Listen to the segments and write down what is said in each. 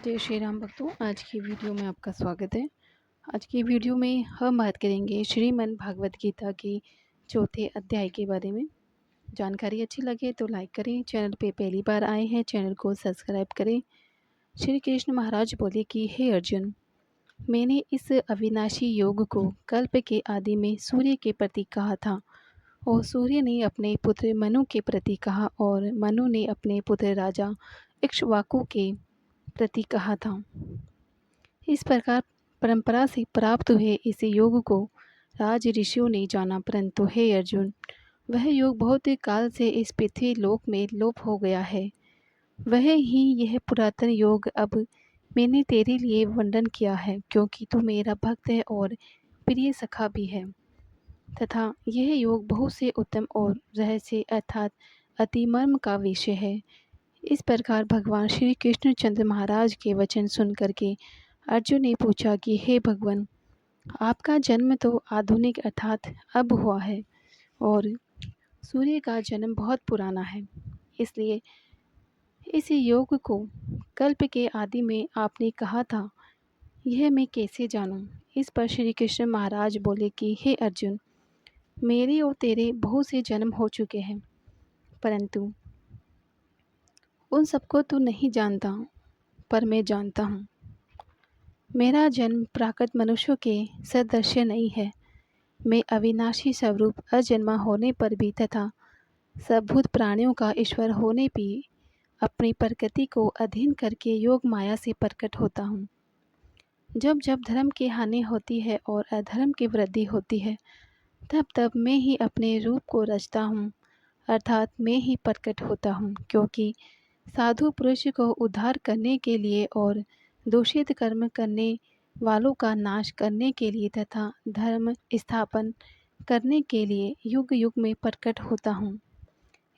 जय श्री राम भक्तों, आज की वीडियो में आपका स्वागत है। आज की वीडियो में हम बात करेंगे श्रीमद् भागवत गीता के चौथे अध्याय के बारे में। जानकारी अच्छी लगे तो लाइक करें, चैनल पे पहली बार आए हैं चैनल को सब्सक्राइब करें। श्री कृष्ण महाराज बोले कि हे अर्जुन, मैंने इस अविनाशी योग को कल्प के आदि में सूर्य के प्रति कहा था और सूर्य ने अपने पुत्र मनु के प्रति कहा और मनु ने अपने पुत्र राजा इक्ष्वाकु के प्रति कहा था। इस प्रकार परंपरा से प्राप्त हुए इस योग को राज ऋषियों ने जाना, परंतु हे अर्जुन, वह योग बहुत ही काल से इस पृथ्वी लोक में लोप हो गया है। वह ही यह पुरातन योग अब मैंने तेरे लिए वर्णन किया है, क्योंकि तू मेरा भक्त है और प्रिय सखा भी है। तथा यह योग बहुत से उत्तम और रहस्य अर्थात अति मर्म का विषय है। इस प्रकार भगवान श्री कृष्णचंद्र महाराज के वचन सुन करके अर्जुन ने पूछा कि हे भगवान, आपका जन्म तो आधुनिक अर्थात अब हुआ है और सूर्य का जन्म बहुत पुराना है, इसलिए इस योग को कल्प के आदि में आपने कहा था, यह मैं कैसे जानूं? इस पर श्री कृष्ण महाराज बोले कि हे अर्जुन, मेरे और तेरे बहुत से जन्म हो चुके हैं, परंतु उन सबको तू नहीं जानता, पर मैं जानता हूँ। मेरा जन्म प्राकृत मनुष्यों के सदृश्य नहीं है। मैं अविनाशी स्वरूप अजन्मा होने पर भी तथा सबभूत प्राणियों का ईश्वर होने भी अपनी प्रकृति को अधीन करके योग माया से प्रकट होता हूँ। जब जब धर्म की हानि होती है और अधर्म की वृद्धि होती है, तब तब मैं ही अपने रूप को रचता हूँ, अर्थात मैं ही प्रकट होता हूँ, क्योंकि साधु पुरुष को उद्धार करने के लिए और दूषित कर्म करने वालों का नाश करने के लिए तथा धर्म स्थापन करने के लिए युग युग में प्रकट होता हूँ।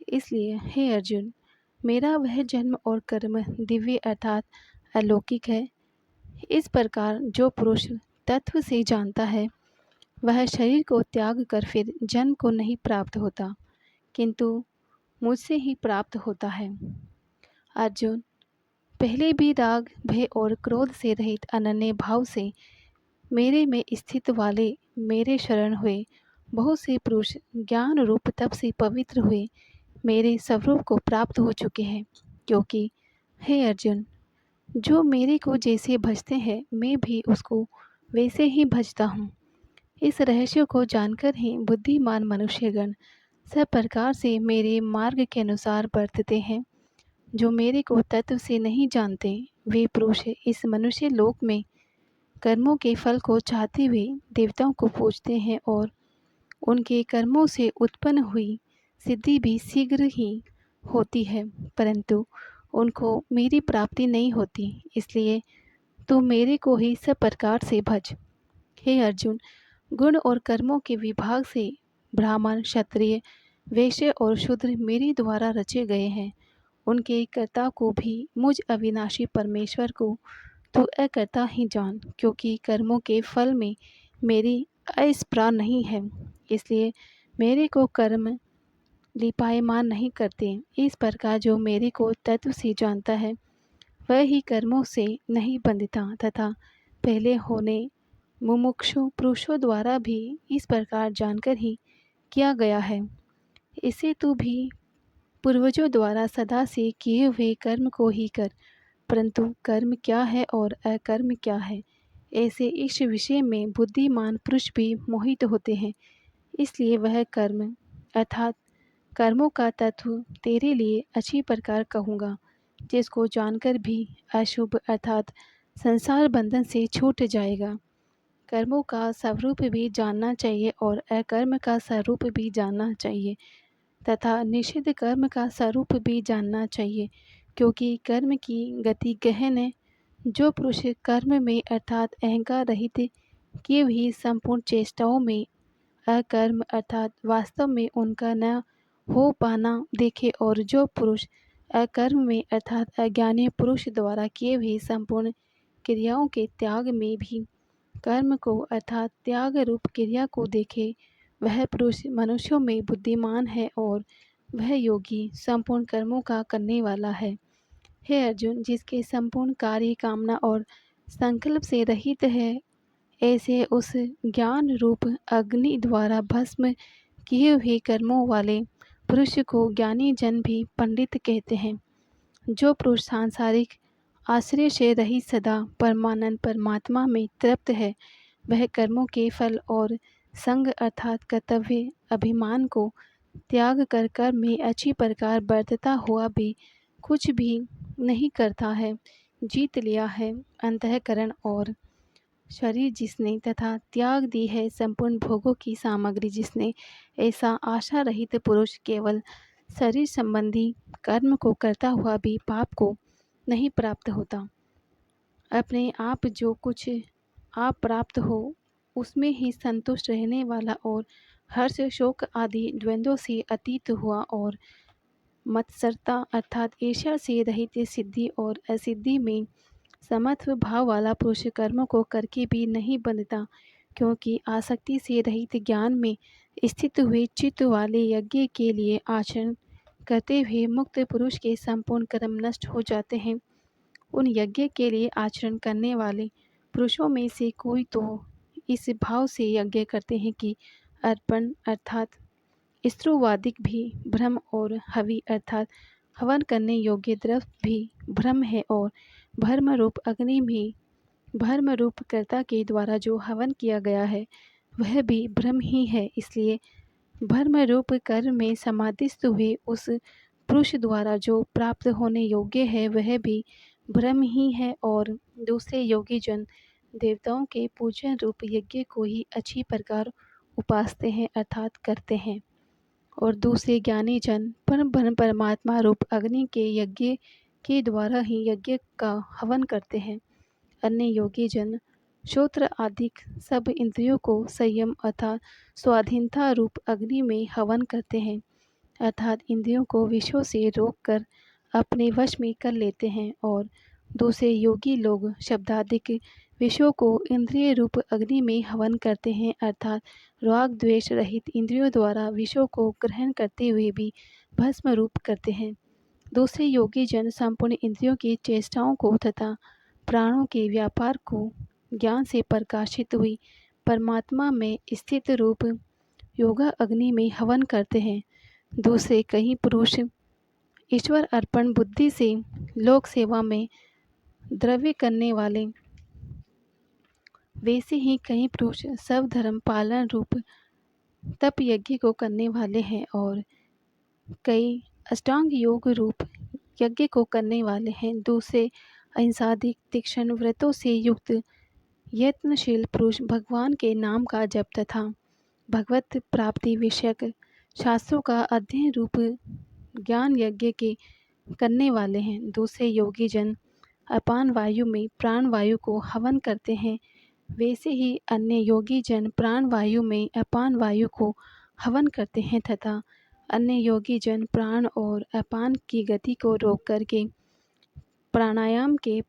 इसलिए हे अर्जुन, मेरा वह जन्म और कर्म दिव्य अर्थात अलौकिक है। इस प्रकार जो पुरुष तत्व से जानता है, वह शरीर को त्याग कर फिर जन्म को नहीं प्राप्त होता, किंतु मुझसे ही प्राप्त होता है। अर्जुन, पहले भी राग भय और क्रोध से रहित अनन्य भाव से मेरे में स्थित वाले मेरे शरण हुए बहुत से पुरुष ज्ञान रूप तप से पवित्र हुए मेरे स्वरूप को प्राप्त हो चुके हैं, क्योंकि हे अर्जुन, जो मेरे को जैसे भजते हैं, मैं भी उसको वैसे ही भजता हूँ। इस रहस्य को जानकर ही बुद्धिमान मनुष्यगण सब प्रकार से मेरे मार्ग के अनुसार बरतते हैं। जो मेरे को तत्व से नहीं जानते, वे पुरुष इस मनुष्य लोक में कर्मों के फल को चाहते हुए देवताओं को पूजते हैं और उनके कर्मों से उत्पन्न हुई सिद्धि भी शीघ्र ही होती है, परंतु उनको मेरी प्राप्ति नहीं होती। इसलिए तू मेरे को ही सब प्रकार से भज। हे अर्जुन, गुण और कर्मों के विभाग से ब्राह्मण, क्षत्रिय, वैश्य और शूद्र मेरे द्वारा रचे गए हैं। उनके कर्ता को भी मुझ अविनाशी परमेश्वर को तू अकर्ता ही जान, क्योंकि कर्मों के फल में मेरी अस्पृहा नहीं है, इसलिए मेरे को कर्म लिपायमान नहीं करते। इस प्रकार जो मेरे को तत्व से जानता है, वह ही कर्मों से नहीं बंधता तथा पहले होने मुमुक्षु पुरुषों द्वारा भी इस प्रकार जानकर ही किया गया है। इसे तू भी पूर्वजों द्वारा सदा से किए हुए कर्म को ही कर, परंतु कर्म क्या है और अकर्म क्या है, ऐसे इस विषय में बुद्धिमान पुरुष भी मोहित होते हैं। इसलिए वह कर्म अर्थात कर्मों का तत्व तेरे लिए अच्छी प्रकार कहूँगा, जिसको जानकर भी अशुभ अर्थात संसार बंधन से छूट जाएगा। कर्मों का स्वरूप भी जानना चाहिए और अकर्म का स्वरूप भी जानना चाहिए तथा निषिद्ध कर्म का स्वरूप भी जानना चाहिए, क्योंकि कर्म की गति गहन है। जो पुरुष कर्म में अर्थात अहंकार रहित किए हुई संपूर्ण चेष्टाओं में अकर्म अर्थात वास्तव में उनका न हो पाना देखे, और जो पुरुष अकर्म में अर्थात अज्ञानी पुरुष द्वारा किए हुए संपूर्ण क्रियाओं के त्याग में भी कर्म को अर्थात त्याग रूप क्रिया को देखे, वह पुरुष मनुष्यों में बुद्धिमान है और वह योगी संपूर्ण कर्मों का करने वाला है। हे अर्जुन, जिसके संपूर्ण कार्य कामना और संकल्प से रहित है, ऐसे उस ज्ञान रूप अग्नि द्वारा भस्म किए हुए कर्मों वाले पुरुष को ज्ञानी जन भी पंडित कहते हैं। जो पुरुष सांसारिक आश्रय से रहित सदा परमानंद परमात्मा में तृप्त है, वह कर्मों के फल और संग अर्थात कर्तव्य अभिमान को त्याग कर कर्म में अच्छी प्रकार बरतता हुआ भी कुछ भी नहीं करता है। जीत लिया है अंतःकरण और शरीर जिसने, तथा त्याग दी है संपूर्ण भोगों की सामग्री जिसने, ऐसा आशा रहित पुरुष केवल शरीर संबंधी कर्म को करता हुआ भी पाप को नहीं प्राप्त होता। अपने आप जो कुछ आप प्राप्त हो, उसमें ही संतुष्ट रहने वाला और हर्ष शोक आदि द्वंद्वों से अतीत हुआ और मत्सरता अर्थात ईर्ष्या से रहित सिद्धि और असिद्धि में समत्व भाव वाला पुरुष कर्मों को करके भी नहीं बंधता, क्योंकि आसक्ति से रहित ज्ञान में स्थित हुए चित्त वाले यज्ञ के लिए आचरण करते हुए मुक्त पुरुष के संपूर्ण कर्म नष्ट हो जाते हैं। उन यज्ञ के लिए आचरण करने वाले पुरुषों में से कोई तो इस भाव से यज्ञ करते हैं कि अर्पण अर्थात स्त्रुवादिक भी ब्रह्म और हवि अर्थात हवन करने योग्य द्रव्य भी ब्रह्म है और भर्म रूप अग्नि भी भर्म रूप कर्ता के द्वारा जो हवन किया गया है वह भी ब्रह्म ही है। इसलिए भर्म रूप कर्म में समाधिस्थ हुए उस पुरुष द्वारा जो प्राप्त होने योग्य है वह भी ब्रह्म ही है और दूसरे योगी जन देवताओं के पूजन रूप यज्ञ को ही अच्छी प्रकार उपासते हैं अर्थात करते हैं, और दूसरे ज्ञानी जन परम ब्रह्म परमात्मा रूप अग्नि के यज्ञ के द्वारा ही यज्ञ का हवन करते हैं। अन्य योगी जन श्रोत्र आदि सब इंद्रियों को संयम अर्थात स्वाधीनता रूप अग्नि में हवन करते हैं, अर्थात इंद्रियों को विषयों से रोककर अपने वश में कर लेते हैं। और दूसरे योगी लोग शब्दादिक विषयों को इंद्रिय रूप अग्नि में हवन करते हैं, अर्थात राग द्वेष रहित इंद्रियों द्वारा विषयों को ग्रहण करते हुए भी भस्म रूप करते हैं। दूसरे योगी जन संपूर्ण इंद्रियों की चेष्टाओं को तथा प्राणों के व्यापार को ज्ञान से प्रकाशित हुई परमात्मा में स्थित रूप योगा अग्नि में हवन करते हैं। दूसरे कई पुरुष ईश्वर अर्पण बुद्धि से लोक सेवा में द्रव्य करने वाले, वैसे ही कई पुरुष सब धर्म पालन रूप तप यज्ञ को करने वाले हैं और कई अष्टांग योग रूप यज्ञ को करने वाले हैं। दूसरे अहिंसादिक तीक्ष्ण व्रतों से युक्त यत्नशील पुरुष भगवान के नाम का जप तथा भगवत प्राप्ति विषयक शास्त्रों का अध्ययन रूप ज्ञान यज्ञ के करने वाले हैं। दूसरे योगी जन अपान वायु में प्राण वायु को हवन करते हैं, वैसे ही अन्य योगी जन प्राण वायु में अपान वायु को हवन करते हैं तथा अन्य योगी जन प्राण और अपान की गति को रोक करके प्राणायाम के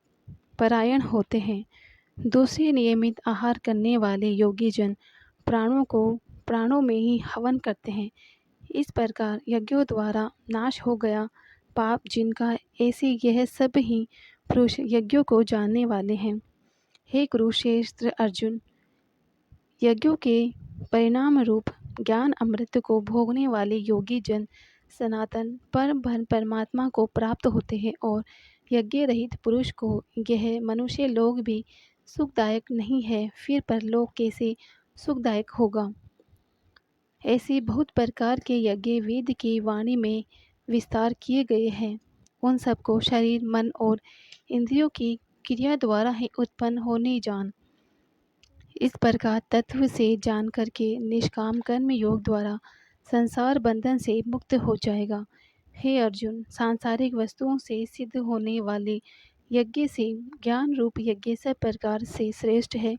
परायण होते हैं। दूसरे नियमित आहार करने वाले योगी जन प्राणों को प्राणों में ही हवन करते हैं। इस प्रकार यज्ञों द्वारा नाश हो गया पाप जिनका, ऐसे यह सब ही पुरुष यज्ञों को जानने वाले हैं। हे कुरुक्षेत्र अर्जुन, यज्ञों के परिणाम रूप ज्ञान अमृत को भोगने वाले योगी जन सनातन परम ब्रह्म परमात्मा को प्राप्त होते हैं और यज्ञ रहित पुरुष को यह मनुष्य लोग भी सुखदायक नहीं है, फिर परलोक कैसे सुखदायक होगा। ऐसे बहुत प्रकार के यज्ञ वेद की वाणी में विस्तार किए गए हैं। उन सबको शरीर मन और इंद्रियों की क्रिया द्वारा ही उत्पन्न होने जान। इस प्रकार तत्व से जान करके निष्काम कर्म योग द्वारा संसार बंधन से मुक्त हो जाएगा। हे अर्जुन, सांसारिक वस्तुओं से सिद्ध होने वाले यज्ञ से ज्ञान रूप यज्ञ सब प्रकार से श्रेष्ठ है,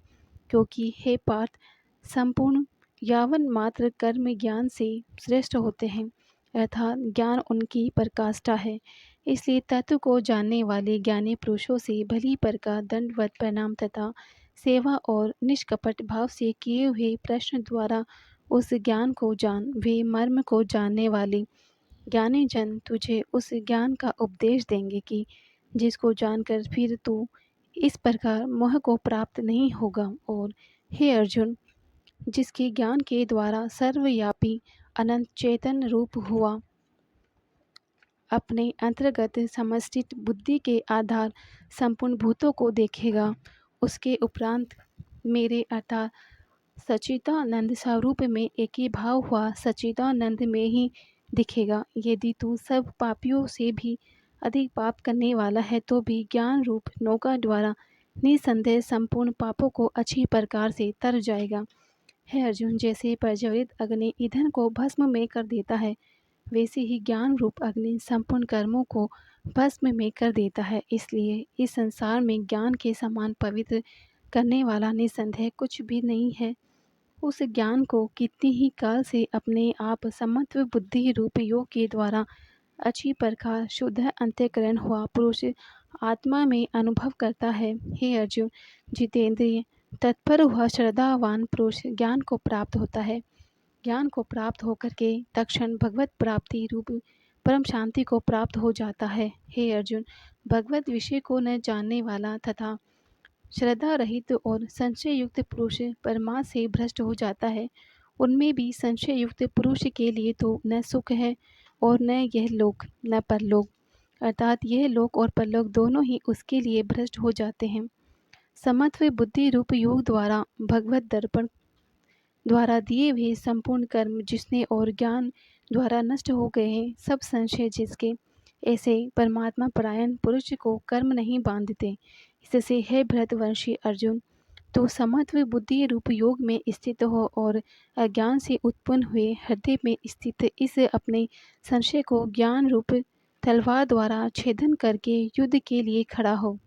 क्योंकि हे पार्थ, संपूर्ण यावन मात्र कर्म ज्ञान से श्रेष्ठ होते हैं, अर्थात ज्ञान उनकी प्रकाष्ठा है। इसलिए तत्व को जानने वाले ज्ञानी पुरुषों से भली प्रकार दंडवत प्रणाम तथा सेवा और निष्कपट भाव से किए हुए प्रश्न द्वारा उस ज्ञान को जान। वे मर्म को जानने वाले ज्ञानी जन तुझे उस ज्ञान का उपदेश देंगे कि जिसको जानकर फिर तू इस प्रकार मोह को प्राप्त नहीं होगा। और हे अर्जुन, जिसके ज्ञान के द्वारा सर्वव्यापी अनंत चेतन रूप हुआ अपने अंतर्गत समष्टित बुद्धि के आधार संपूर्ण भूतों को देखेगा, उसके उपरांत मेरे अर्थात सच्चिदानंद स्वरूप में एकीभाव हुआ सच्चिदानंद में ही दिखेगा। यदि तू सब पापियों से भी अधिक पाप करने वाला है तो भी ज्ञान रूप नौका द्वारा निसंदेह संपूर्ण पापों को अच्छी प्रकार से तर जाएगा। है अर्जुन, जैसे प्रज्वलित अग्नि ईंधन को भस्म में कर देता है, वैसे ही ज्ञान रूप अग्नि संपूर्ण कर्मों को भस्म में कर देता है। इसलिए इस संसार में ज्ञान के समान पवित्र करने वाला निसंदेह कुछ भी नहीं है। उस ज्ञान को कितनी ही काल से अपने आप समत्व बुद्धि रूप योग के द्वारा अच्छी प्रकार शुद्ध अंतःकरण हुआ पुरुष आत्मा में अनुभव करता है। हे अर्जुन, जितेंद्रिय तत्पर हुआ श्रद्धावान पुरुष ज्ञान को प्राप्त होता है। ज्ञान को प्राप्त होकर के तत्क्षण भगवत प्राप्ति रूप परम शांति को प्राप्त हो जाता है। हे अर्जुन, भगवत विषय को न जानने वाला तथा श्रद्धा रहित और संशय युक्त पुरुष परमात्मा से भ्रष्ट हो जाता है। उनमें भी संशय युक्त पुरुष के लिए तो न सुख है और न यह लोक न परलोक, अर्थात यह लोक और परलोक दोनों ही उसके लिए भ्रष्ट हो जाते हैं। समत्व बुद्धि रूप योग द्वारा भगवत दर्पण द्वारा दिए हुए संपूर्ण कर्म जिसने और ज्ञान द्वारा नष्ट हो गए हैं, सब संशय जिसके, ऐसे परमात्मा परायण पुरुष को कर्म नहीं बांधते। इससे है भरतवंशी अर्जुन, तो समत्व बुद्धि रूप योग में स्थित हो और अज्ञान से उत्पन्न हुए हृदय में स्थित इस अपने संशय को ज्ञान रूप तलवार द्वारा छेदन करके युद्ध के लिए खड़ा हो।